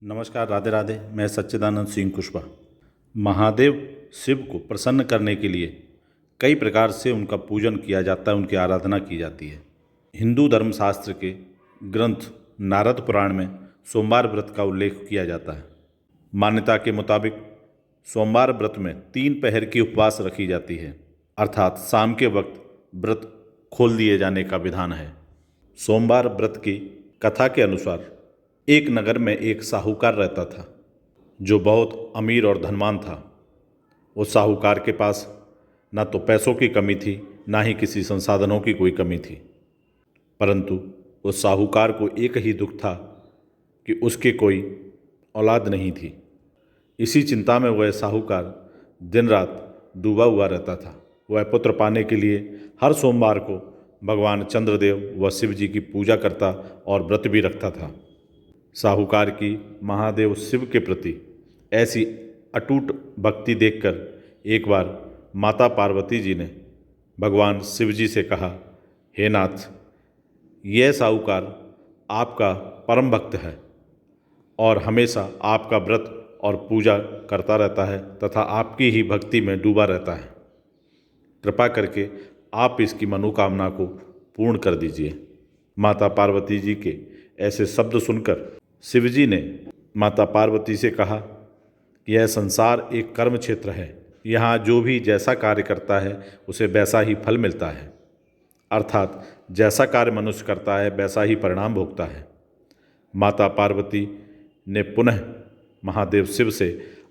नमस्कार, राधे राधे। मैं सच्चिदानंद सिंह कुशवाहा। महादेव शिव को प्रसन्न करने के लिए कई प्रकार से उनका पूजन किया जाता है, उनकी आराधना की जाती है। हिंदू धर्मशास्त्र के ग्रंथ नारद पुराण में सोमवार व्रत का उल्लेख किया जाता है। मान्यता के मुताबिक सोमवार व्रत में 3 पहर की उपवास रखी जाती है, अर्थात शाम के वक्त व्रत खोल दिए जाने का विधान है। सोमवार व्रत की कथा के अनुसार एक नगर में एक साहूकार रहता था जो बहुत अमीर और धनवान था। उस साहूकार के पास ना तो पैसों की कमी थी, ना ही किसी संसाधनों की कोई कमी थी, परंतु उस साहूकार को एक ही दुख था कि उसके कोई औलाद नहीं थी। इसी चिंता में वह साहूकार दिन रात डूबा हुआ रहता था। वह पुत्र पाने के लिए हर सोमवार को भगवान चंद्रदेव व शिव जी की पूजा करता और व्रत भी रखता था। साहूकार की महादेव शिव के प्रति ऐसी अटूट भक्ति देखकर एक बार माता पार्वती जी ने भगवान शिव जी से कहा, हे नाथ, यह साहूकार आपका परम भक्त है और हमेशा आपका व्रत और पूजा करता रहता है तथा आपकी ही भक्ति में डूबा रहता है। कृपा करके आप इसकी मनोकामना को पूर्ण कर दीजिए। माता पार्वती जी के ऐसे शब्द सुनकर शिवजी ने माता पार्वती से कहा कि यह संसार एक कर्म क्षेत्र है, यहाँ जो भी जैसा कार्य करता है उसे वैसा ही फल मिलता है, अर्थात जैसा कार्य मनुष्य करता है वैसा ही परिणाम भोगता है। माता पार्वती ने पुनः महादेव शिव से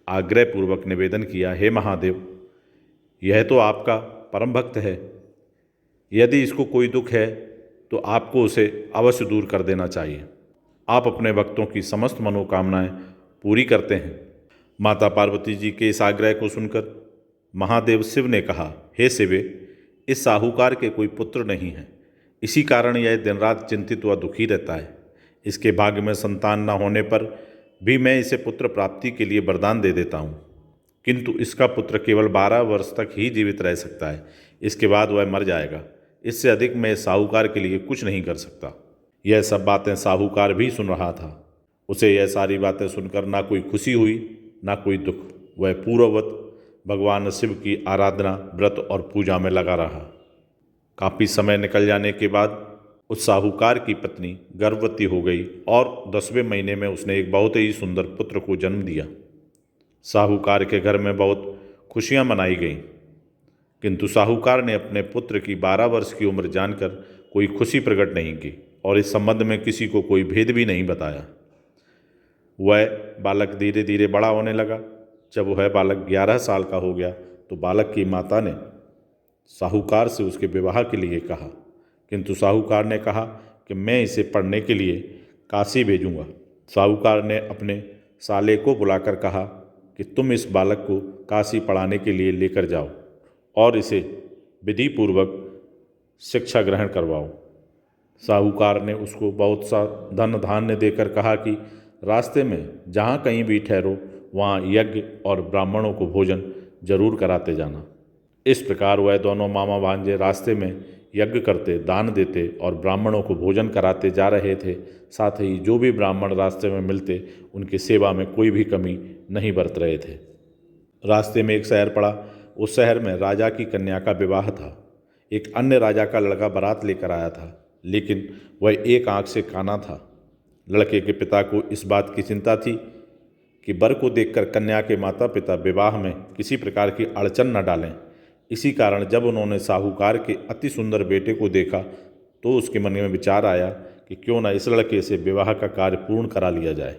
आग्रहपूर्वक निवेदन किया, हे महादेव, यह तो आपका परम भक्त है, यदि इसको कोई दुख है तो आपको उसे अवश्य दूर कर देना चाहिए। आप अपने भक्तों की समस्त मनोकामनाएं पूरी करते हैं। माता पार्वती जी के इस आग्रह को सुनकर महादेव शिव ने कहा, हे शिवे, इस साहूकार के कोई पुत्र नहीं है, इसी कारण यह दिन रात चिंतित व दुखी रहता है। इसके भाग्य में संतान न होने पर भी मैं इसे पुत्र प्राप्ति के लिए वरदान दे देता हूँ, किंतु इसका पुत्र केवल 12 वर्ष तक ही जीवित रह सकता है, इसके बाद वह मर जाएगा। इससे अधिक मैं साहूकार के लिए कुछ नहीं कर सकता। यह सब बातें साहूकार भी सुन रहा था। उसे यह सारी बातें सुनकर ना कोई खुशी हुई ना कोई दुख। वह पूर्ववत भगवान शिव की आराधना, व्रत और पूजा में लगा रहा। काफ़ी समय निकल जाने के बाद उस साहूकार की पत्नी गर्भवती हो गई और 10वें महीने में उसने एक बहुत ही सुंदर पुत्र को जन्म दिया। साहूकार के घर में बहुत खुशियां मनाई गईं, किंतु साहूकार ने अपने पुत्र की 12 वर्ष की उम्र जानकर कोई खुशी प्रकट नहीं की और इस संबंध में किसी को कोई भेद भी नहीं बताया। वह बालक धीरे धीरे बड़ा होने लगा। जब वह बालक 11 साल का हो गया तो बालक की माता ने साहूकार से उसके विवाह के लिए कहा, किंतु साहूकार ने कहा कि मैं इसे पढ़ने के लिए काशी भेजूंगा। साहूकार ने अपने साले को बुलाकर कहा कि तुम इस बालक को काशी पढ़ाने के लिए लेकर जाओ और इसे विधिपूर्वक शिक्षा ग्रहण करवाओ। साहूकार ने उसको बहुत सा धन धान्य देकर कहा कि रास्ते में जहाँ कहीं भी ठहरो वहाँ यज्ञ और ब्राह्मणों को भोजन जरूर कराते जाना। इस प्रकार वह दोनों मामा भांजे रास्ते में यज्ञ करते, दान देते और ब्राह्मणों को भोजन कराते जा रहे थे। साथ ही जो भी ब्राह्मण रास्ते में मिलते उनकी सेवा में कोई भी कमी नहीं बरत रहे थे। रास्ते में एक शहर पड़ा। उस शहर में राजा की कन्या का विवाह था। एक अन्य राजा का लड़का बारात लेकर आया था, लेकिन वह एक आंख से काना था। लड़के के पिता को इस बात की चिंता थी कि वर को देखकर कन्या के माता पिता विवाह में किसी प्रकार की अड़चन न डालें। इसी कारण जब उन्होंने साहूकार के अति सुंदर बेटे को देखा तो उसके मन में विचार आया कि क्यों न इस लड़के से विवाह का कार्य पूर्ण करा लिया जाए।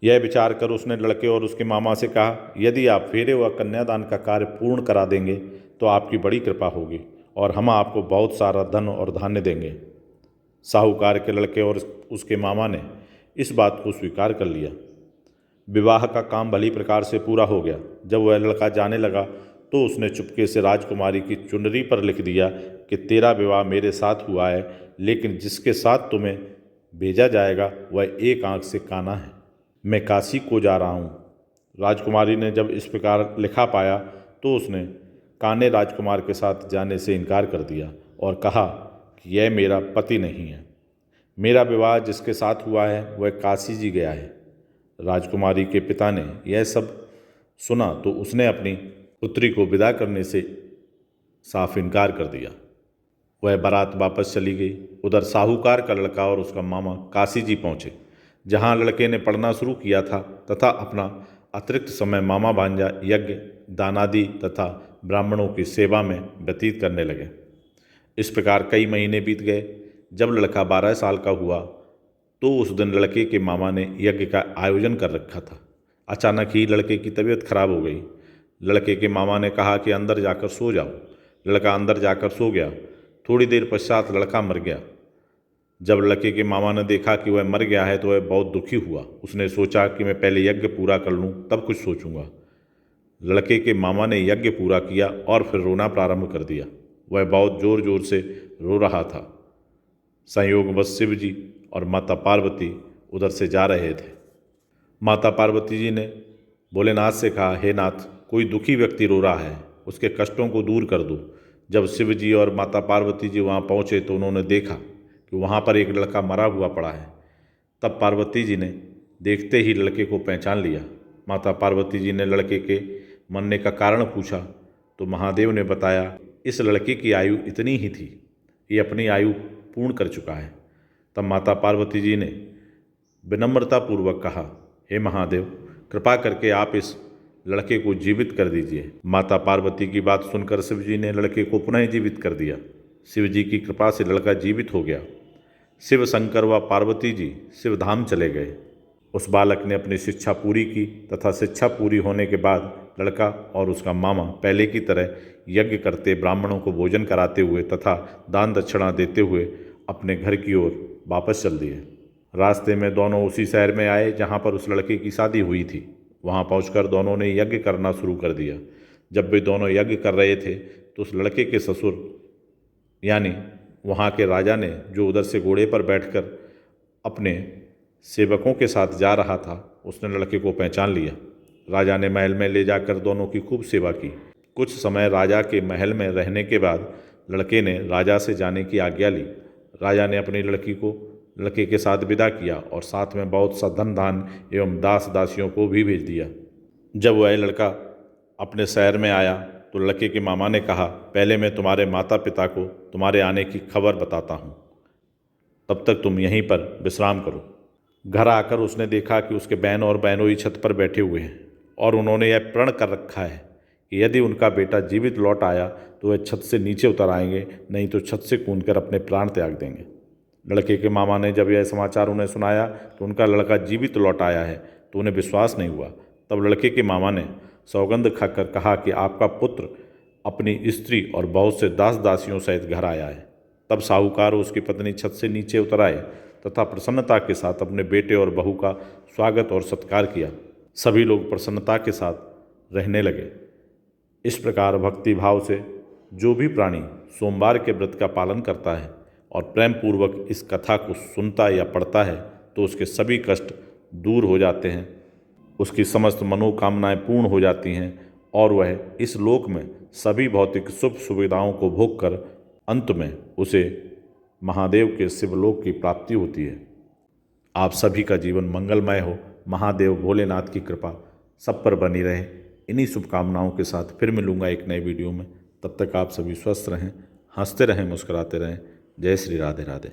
यह विचार कर उसने लड़के और उसके मामा से कहा, यदि आप फेरे व कन्यादान का कार्य पूर्ण करा देंगे तो आपकी बड़ी कृपा होगी और हम आपको बहुत सारा धन और धान्य देंगे। साहूकार के लड़के और उसके मामा ने इस बात को स्वीकार कर लिया। विवाह का काम भली प्रकार से पूरा हो गया। जब वह लड़का जाने लगा तो उसने चुपके से राजकुमारी की चुनरी पर लिख दिया कि तेरा विवाह मेरे साथ हुआ है, लेकिन जिसके साथ तुम्हें भेजा जाएगा वह एक आंख से काना है। मैं काशी को जा रहा हूँ। राजकुमारी ने जब इस प्रकार लिखा पाया तो उसने काने राजकुमार के साथ जाने से इनकार कर दिया और कहा कि यह मेरा पति नहीं है। मेरा विवाह जिसके साथ हुआ है वह काशी जी गया है। राजकुमारी के पिता ने यह सब सुना तो उसने अपनी पुत्री को विदा करने से साफ इनकार कर दिया। वह बारात वापस चली गई। उधर साहूकार का लड़का और उसका मामा काशी जी पहुँचे, जहाँ लड़के ने पढ़ना शुरू किया था तथा अपना अतिरिक्त समय मामा भांजा यज्ञ, दानादि तथा ब्राह्मणों की सेवा में व्यतीत करने लगे। इस प्रकार कई महीने बीत गए। जब लड़का 12 साल का हुआ तो उस दिन लड़के के मामा ने यज्ञ का आयोजन कर रखा था। अचानक ही लड़के की तबीयत खराब हो गई। लड़के के मामा ने कहा कि अंदर जाकर सो जाओ। लड़का अंदर जाकर सो गया। थोड़ी देर पश्चात लड़का मर गया। जब लड़के के मामा ने देखा कि वह मर गया है तो वह बहुत दुखी हुआ। उसने सोचा कि मैं पहले यज्ञ पूरा कर लूँ तब कुछ सोचूंगा। लड़के के मामा ने यज्ञ पूरा किया और फिर रोना प्रारंभ कर दिया। वह बहुत ज़ोर ज़ोर से रो रहा था। संयोगवश शिव जी और माता पार्वती उधर से जा रहे थे। माता पार्वती जी ने भोलेनाथ से कहा, हे नाथ, कोई दुखी व्यक्ति रो रहा है, उसके कष्टों को दूर कर दो। जब शिव जी और माता पार्वती जी वहाँ पहुँचे तो उन्होंने देखा कि वहाँ पर एक लड़का मरा हुआ पड़ा है। तब पार्वती जी ने देखते ही लड़के को पहचान लिया। माता पार्वती जी ने लड़के के मरने का कारण पूछा तो महादेव ने बताया, इस लड़के की आयु इतनी ही थी, ये अपनी आयु पूर्ण कर चुका है। तब माता पार्वती जी ने विनम्रतापूर्वक कहा, हे महादेव, कृपा करके आप इस लड़के को जीवित कर दीजिए। माता पार्वती की बात सुनकर शिव जी ने लड़के को पुनः जीवित कर दिया। शिव जी की कृपा से लड़का जीवित हो गया। शिव शंकर व पार्वती जी शिव धाम चले गए। उस बालक ने अपनी शिक्षा पूरी की तथा शिक्षा पूरी होने के बाद लड़का और उसका मामा पहले की तरह यज्ञ करते, ब्राह्मणों को भोजन कराते हुए तथा दान दक्षिणा देते हुए अपने घर की ओर वापस चल दिए। रास्ते में दोनों उसी शहर में आए जहाँ पर उस लड़के की शादी हुई थी। वहाँ पहुंचकर दोनों ने यज्ञ करना शुरू कर दिया। जब वे दोनों यज्ञ कर रहे थे तो उस लड़के के ससुर यानी वहाँ के राजा ने, जो उधर से घोड़े पर बैठकर अपने सेवकों के साथ जा रहा था, उसने लड़के को पहचान लिया। राजा ने महल में ले जाकर दोनों की खूब सेवा की। कुछ समय राजा के महल में रहने के बाद लड़के ने राजा से जाने की आज्ञा ली। राजा ने अपनी लड़की को लड़के के साथ विदा किया और साथ में बहुत सा धन धान एवं दास दासियों को भी भेज दिया। जब वह लड़का अपने शहर में आया तो लड़के के मामा ने कहा, पहले मैं तुम्हारे माता पिता को तुम्हारे आने की खबर बताता हूँ, तब तक तुम यहीं पर विश्राम करो। घर आकर उसने देखा कि उसके बहन और बहनोई छत पर बैठे हुए हैं और उन्होंने यह प्रण कर रखा है कि यदि उनका बेटा जीवित लौट आया तो वह छत से नीचे उतर आएंगे, नहीं तो छत से कूदकर अपने प्राण त्याग देंगे। लड़के के मामा ने जब यह समाचार उन्हें सुनाया कि उनका लड़का जीवित लौट आया है तो उन्हें विश्वास नहीं हुआ। तब लड़के के मामा ने सौगंध खाकर कहा कि आपका पुत्र अपनी स्त्री और बहुत से दास दासियों सहित घर आया है। तब साहूकार और उसकी पत्नी छत से नीचे उतर आए तथा प्रसन्नता के साथ अपने बेटे और बहू का स्वागत और सत्कार किया। सभी लोग प्रसन्नता के साथ रहने लगे। इस प्रकार भक्ति भाव से जो भी प्राणी सोमवार के व्रत का पालन करता है और प्रेम पूर्वक इस कथा को सुनता या पढ़ता है तो उसके सभी कष्ट दूर हो जाते हैं, उसकी समस्त मनोकामनाएं पूर्ण हो जाती हैं और वह इस लोक में सभी भौतिक सुख सुविधाओं को भोग कर अंत में उसे महादेव के शिवलोक की प्राप्ति होती है। आप सभी का जीवन मंगलमय हो। महादेव भोलेनाथ की कृपा सब पर बनी रहे। इन्हीं शुभकामनाओं के साथ फिर मिलूंगा एक नए वीडियो में। तब तक आप सभी स्वस्थ रहें, हंसते रहें, मुस्कुराते रहें। जय श्री राधे राधे।